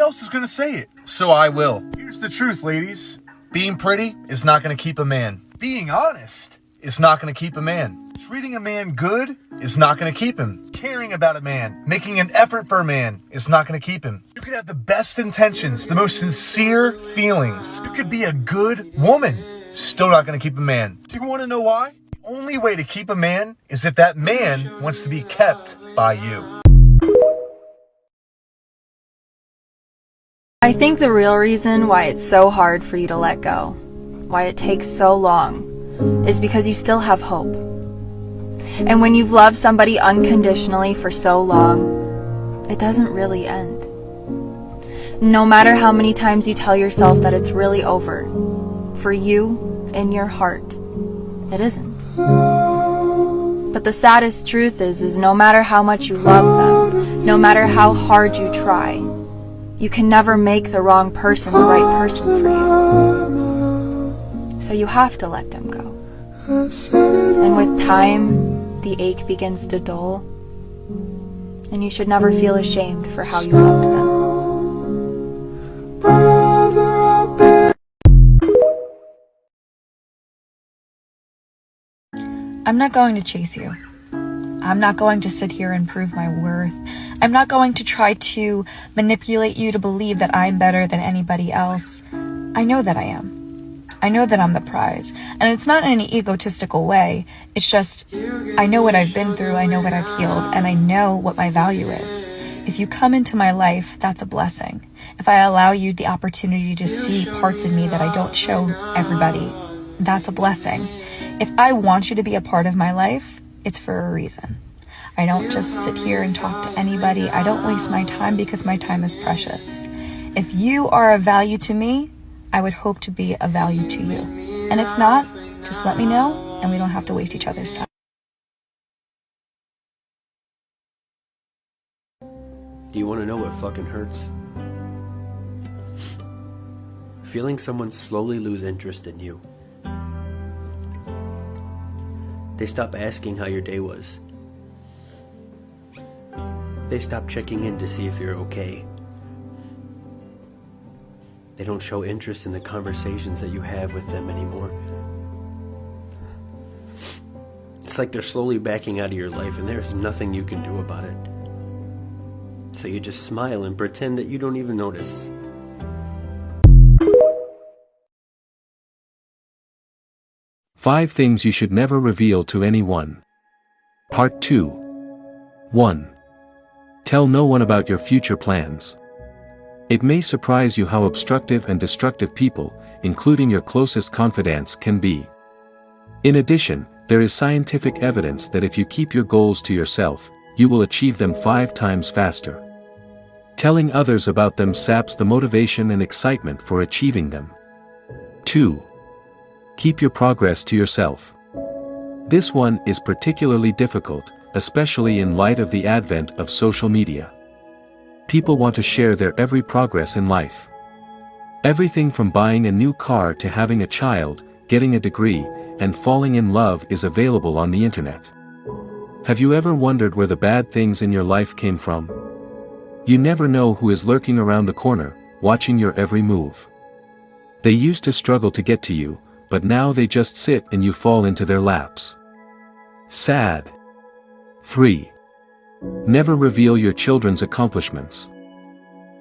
else is gonna say it, so I will. Here's the truth, ladies. Being pretty is not gonna keep a man. Being honest is not gonna keep a man. Treating a man good is not gonna keep him. Caring about a man, making an effort for a man is not gonna keep him. You could have the best intentions, the most sincere feelings. You could be a good woman, still not gonna keep a man. Do you wanna know why? The only way to keep a man is if that man wants to be kept by you. I think the real reason why it's so hard for you to let go, why it takes so long, is because you still have hope. And when you've loved somebody unconditionally for so long, it doesn't really end. No matter how many times you tell yourself that it's really over, for you, in your heart, it isn't. But the saddest truth is no matter how much you love them, no matter how hard you try, you can never make the wrong person the right person for you. So you have to let them go. And with time, the ache begins to dull, and you should never feel ashamed for how you loved them. I'm not going to chase you. I'm not going to sit here and prove my worth. I'm not going to try to manipulate you to believe that I'm better than anybody else. I know that I am. I know that I'm the prize. And it's not in an egotistical way. It's just, I know what I've been through, I know what I've healed, and I know what my value is. If you come into my life, that's a blessing. If I allow you the opportunity to see parts of me that I don't show everybody, that's a blessing. If I want you to be a part of my life, it's for a reason. I don't just sit here and talk to anybody. I don't waste my time because my time is precious. If you are of value to me, I would hope to be of value to you. And if not, just let me know and we don't have to waste each other's time. Do you want to know what fucking hurts? Feeling someone slowly lose interest in you. They stop asking how your day was. They stop checking in to see if you're okay. They don't show interest in the conversations that you have with them anymore. It's like they're slowly backing out of your life and there's nothing you can do about it. So you just smile and pretend that you don't even notice. Five things you should never reveal to anyone. Part 2. 1. Tell no one about your future plans. It may surprise you how obstructive and destructive people, including your closest confidants, can be. In addition, there is scientific evidence that if you keep your goals to yourself, you will achieve them 5 times faster. Telling others about them saps the motivation and excitement for achieving them. 2. Keep your progress to yourself. This one is particularly difficult, especially in light of the advent of social media. People want to share their every progress in life. Everything from buying a new car to having a child, getting a degree, and falling in love is available on the internet. Have you ever wondered where the bad things in your life came from? You never know who is lurking around the corner, watching your every move. They used to struggle to get to you, but now they just sit and you fall into their laps. Sad. 3. Never reveal your children's accomplishments.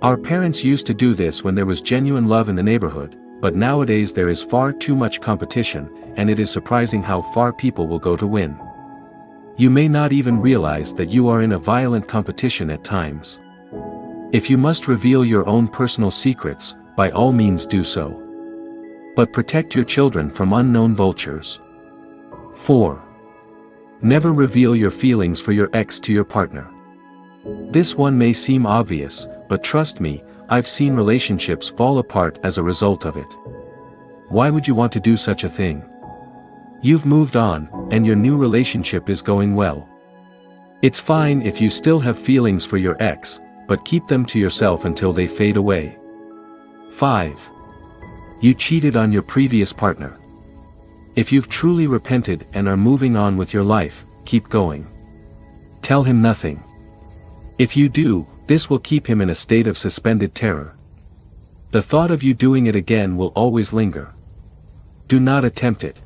Our parents used to do this when there was genuine love in the neighborhood, but nowadays there is far too much competition, and it is surprising how far people will go to win. You may not even realize that you are in a violent competition at times. If you must reveal your own personal secrets, by all means do so. But protect your children from unknown vultures. 4. Never reveal your feelings for your ex to your partner. This one may seem obvious, but trust me, I've seen relationships fall apart as a result of it. Why would you want to do such a thing? You've moved on, and your new relationship is going well. It's fine if you still have feelings for your ex, but keep them to yourself until they fade away. 5. You cheated on your previous partner. If you've truly repented and are moving on with your life, keep going. Tell him nothing. If you do, This will keep him in a state of suspended terror. The thought of you doing it again will always linger. Do not attempt it.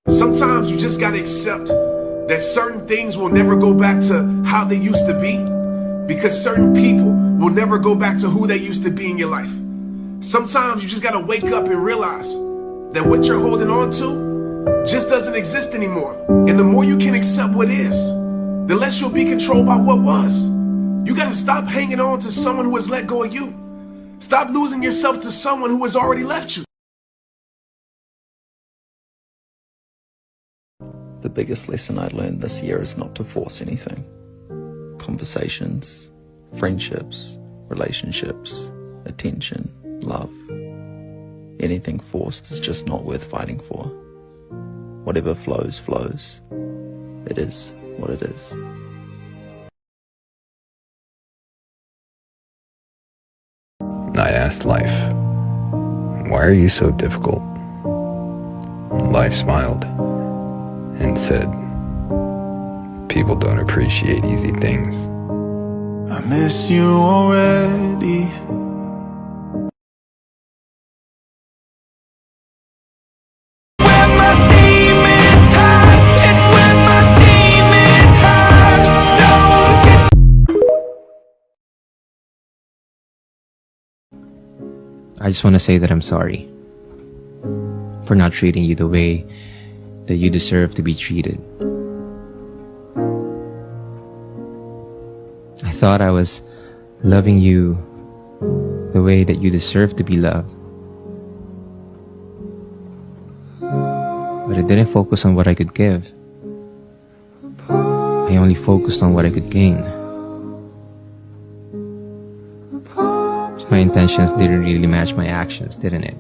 Sometimes you just gotta accept that certain things will never go back to how they used to be, because certain people will never go back to who they used to be in your life. Sometimes you just gotta wake up and realize that what you're holding on to just doesn't exist anymore. And the more you can accept what is, the less you'll be controlled by what was. You gotta stop hanging on to someone who has let go of you. Stop losing yourself to someone who has already left you. The biggest lesson I learned this year is not to force anything. Conversations, friendships, relationships, attention, love. Anything forced is just not worth fighting for. Whatever flows, flows. It is what it is. I asked life, "Why are you so difficult?" Life smiled and said, "People don't appreciate easy things." I miss you already. I just want to say that I'm sorry for not treating you the way that you deserve to be treated. I thought I was loving you the way that you deserve to be loved. But I didn't focus on what I could give. I only focused on what I could gain. My intentions didn't really match my actions, didn't it?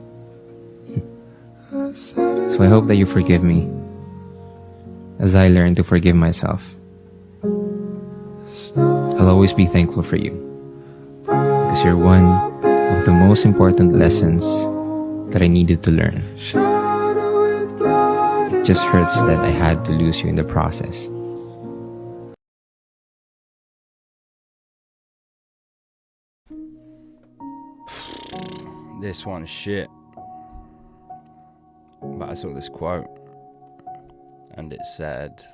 So I hope that you forgive me as I learn to forgive myself. I'll always be thankful for you because you're one of the most important lessons that I needed to learn. It just hurts that I had to lose you in the process. This one's shit. But I saw this quote, and it said,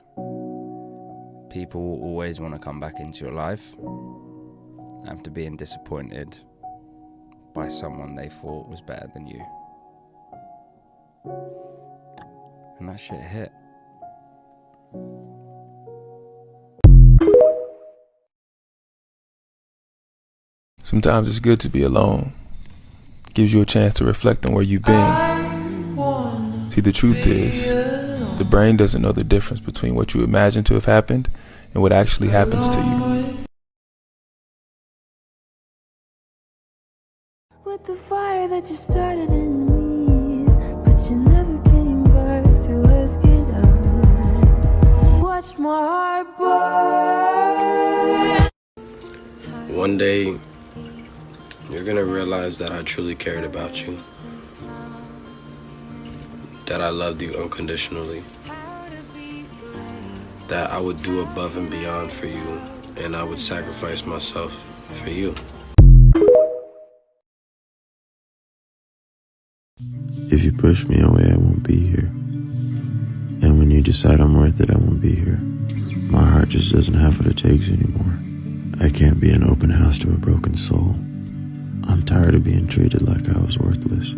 people will always want to come back into your life after being disappointed by someone they thought was better than you. And that shit hit. Sometimes it's good to be alone. Gives you a chance to reflect on where you've been. See, the truth is, the brain doesn't know the difference between what you imagine to have happened and what actually happens to you. With the fire that you started in me, but you never came back to ask it out. Watch my heart burn. One day, you're gonna realize that I truly cared about you. That I loved you unconditionally. That I would do above and beyond for you, and I would sacrifice myself for you. If you push me away, I won't be here. And when you decide I'm worth it, I won't be here. My heart just doesn't have what it takes anymore. I can't be an open house to a broken soul. I'm tired of being treated like I was worthless.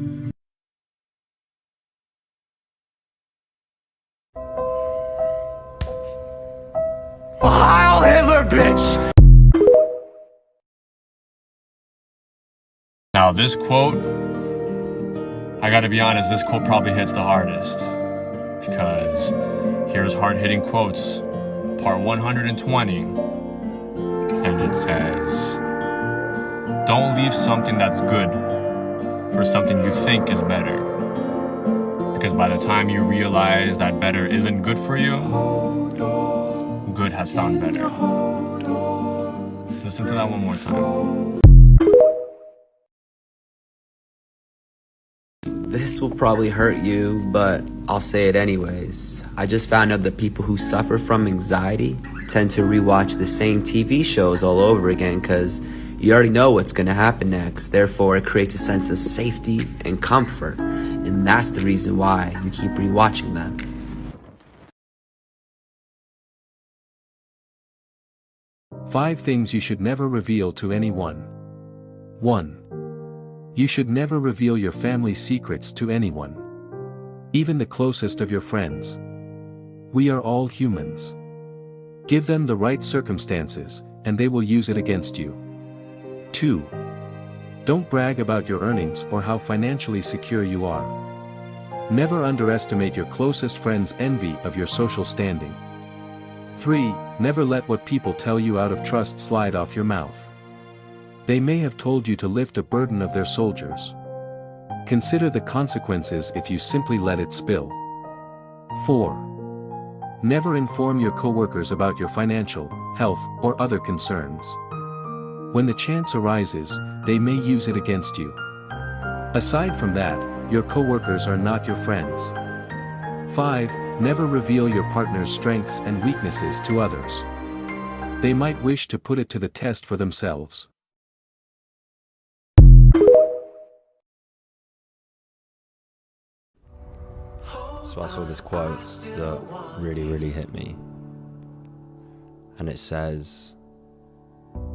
Heil Hitler, bitch! Now this quote, I gotta be honest, this quote probably hits the hardest. Because here's hard-hitting quotes, part 120, and it says, don't leave something that's good for something you think is better. Because by the time you realize that better isn't good for you, good has found better. Listen to that one more time. This will probably hurt you, but I'll say it anyways. I just found out that people who suffer from anxiety tend to rewatch the same TV shows all over again because you already know what's going to happen next. Therefore, it creates a sense of safety and comfort. And that's the reason why you keep rewatching them. 5 things you should never reveal to anyone. 1. You should never reveal your family's secrets to anyone. Even the closest of your friends. We are all humans. Give them the right circumstances, and they will use it against you. 2. Don't brag about your earnings or how financially secure you are. Never underestimate your closest friend's envy of your social standing. 3. Never let what people tell you out of trust slide off your mouth. They may have told you to lift a burden of their soldiers. Consider the consequences if you simply let it spill. 4. Never inform your coworkers about your financial, health, or other concerns. When the chance arises, they may use it against you. Aside from that, your coworkers are not your friends. 5. Never reveal your partner's strengths and weaknesses to others. They might wish to put it to the test for themselves. So I saw this quote that really hit me. And it says,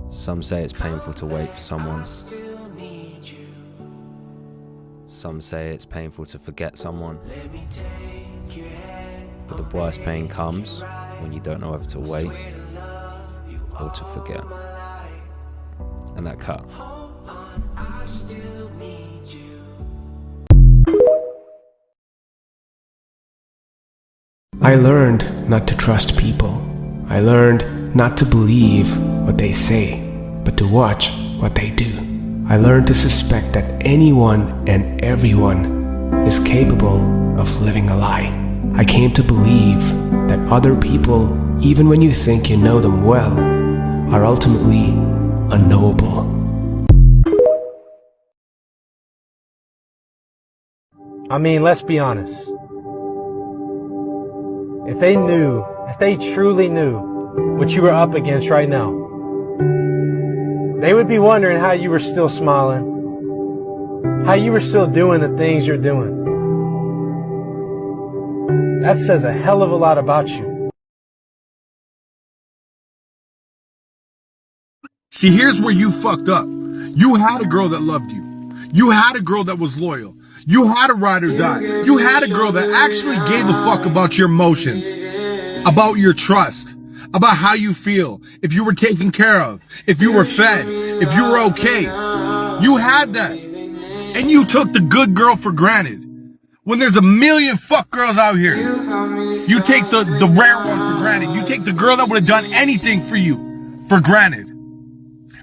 some say it's painful to wait for someone. Some say it's painful to forget someone. But the worst pain comes when you don't know whether to wait or to forget. And that cut. I learned not to trust people. I learned not to believe what they say, but to watch what they do. I learned to suspect that anyone and everyone is capable of living a lie. I came to believe that other people, even when you think you know them well, are ultimately unknowable. I mean, let's be honest. If they truly knew what you were up against right now, they would be wondering how you were still smiling, how you were still doing the things you're doing. That says a hell of a lot about you. See, here's where you fucked up. You had a girl that loved you. You had a girl that was loyal. You had a ride or die. You had a girl that actually gave a fuck about your emotions, about your trust, about how you feel, if you were taken care of, if you were fed, if you were okay. You had that. And you took the good girl for granted. When there's a million fuck girls out here, you take the rare one for granted. You take the girl that would have done anything for you for granted.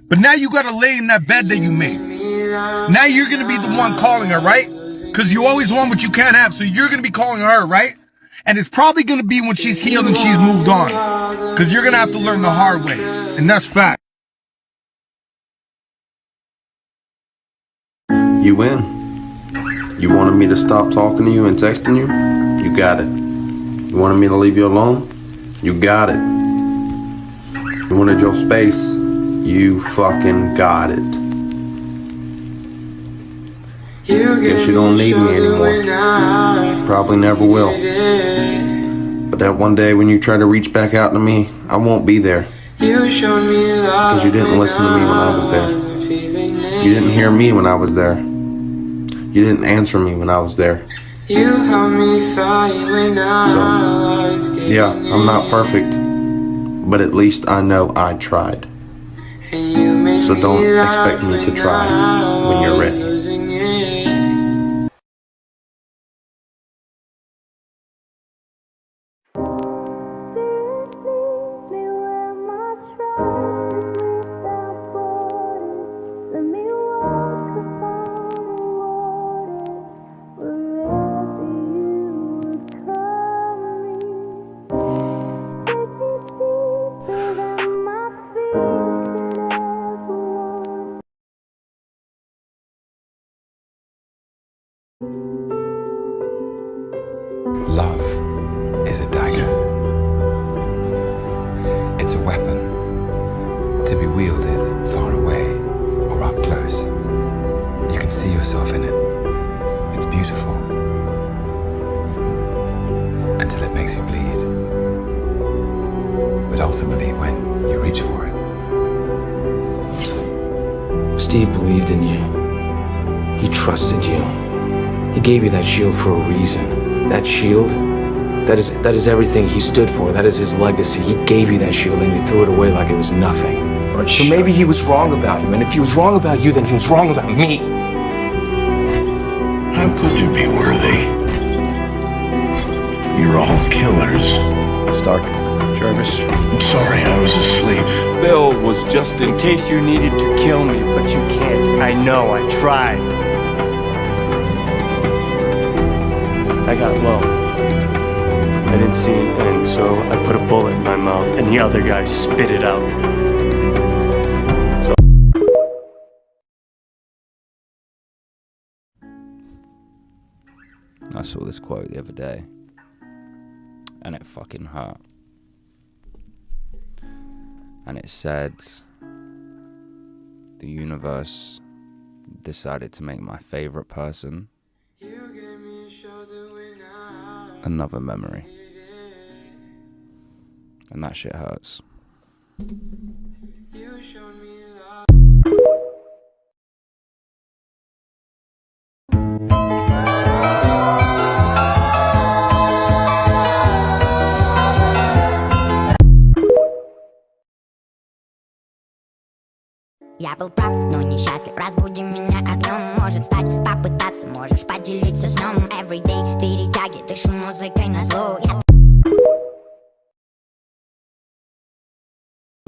But now you gotta lay in that bed that you made. Now you're gonna be the one calling her, right? Because you always want what you can't have, so you're gonna be calling her, right? And it's probably gonna be when she's healed and she's moved on. Because you're gonna have to learn the hard way. And that's fact. You win. You wanted me to stop talking to you and texting you? You got it. You wanted me to leave you alone? You got it. You wanted your space? You fucking got it. Guess you don't need me anymore. Probably never will. But that one day when you try to reach back out to me, I won't be there. Because you didn't listen to me when I was there. You didn't hear me when I was there. You didn't answer me when I was there. So, yeah, I'm not perfect. But at least I know I tried. So don't expect me to try when you're ready. is a dagger. It's a weapon to be wielded far away or up close. You can see yourself in it. It's beautiful. Until it makes you bleed. But ultimately, when you reach for it. Steve believed in you. He trusted you. He gave you that shield for a reason. That shield, that is everything he stood for. That is his legacy. He gave you that shield and you threw it away like it was nothing. So maybe he was wrong about you. And if he was wrong about you, then he was wrong about me. How could you be worthy? You're all killers. Stark, Jervis. I'm sorry, I was asleep. Bill was just in case you needed to kill me, but you can't. I know, I tried. I got low. I didn't see an end, so I put a bullet in my mouth, and the other guy spit it out. I saw this quote the other day, and it fucking hurt. And it said, the universe decided to make my favorite person another memory. And that shit hurts. Я был прав, но несчастлив. Разбуди меня огнем. Может стать, попытаться, можешь поделиться сном. Everyday перетяги, дышу музыкой на зло.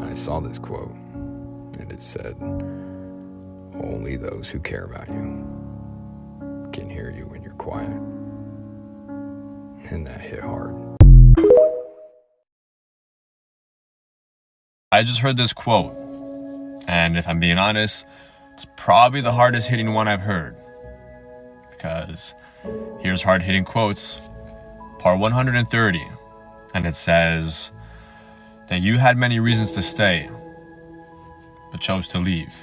I saw this quote, and it said, "Only those who care about you can hear you when you're quiet." And that hit hard. I just heard this quote, and if I'm being honest, it's probably the hardest hitting one I've heard. Because here's hard hitting quotes, part 130, and it says that you had many reasons to stay, but chose to leave.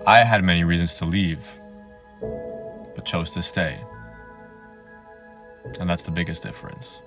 I had many reasons to leave, but chose to stay. And that's the biggest difference.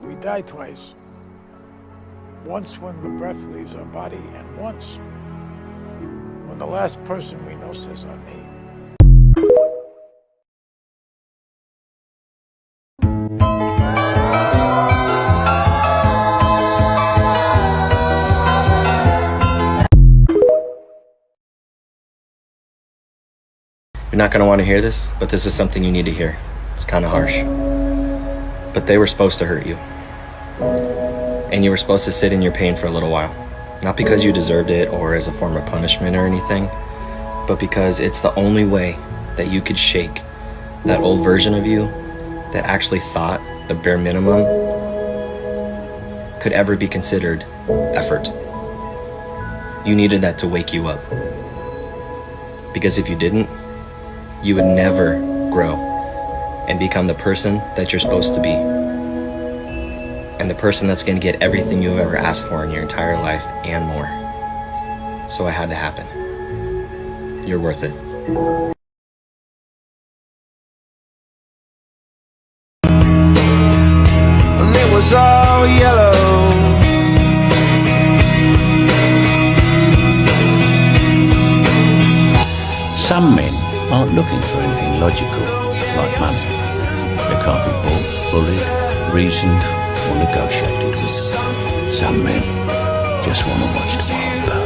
We die twice. Once when the breath leaves our body, and once when the last person we know says our name. You're not going to want to hear this, but this is something you need to hear. It's kind of harsh. But they were supposed to hurt you. And you were supposed to sit in your pain for a little while. Not because you deserved it or as a form of punishment or anything, but because it's the only way that you could shake that old version of you that actually thought the bare minimum could ever be considered effort. You needed that to wake you up. Because if you didn't, you would never grow and become the person that you're supposed to be. And the person that's going to get everything you ever asked for in your entire life and more. So it had to happen. You're worth it. And it was all yellow. Some men aren't looking for anything logical, like money. They can't be bought, bullied, reasoned, or negotiated with. Some men just want to watch the world burn.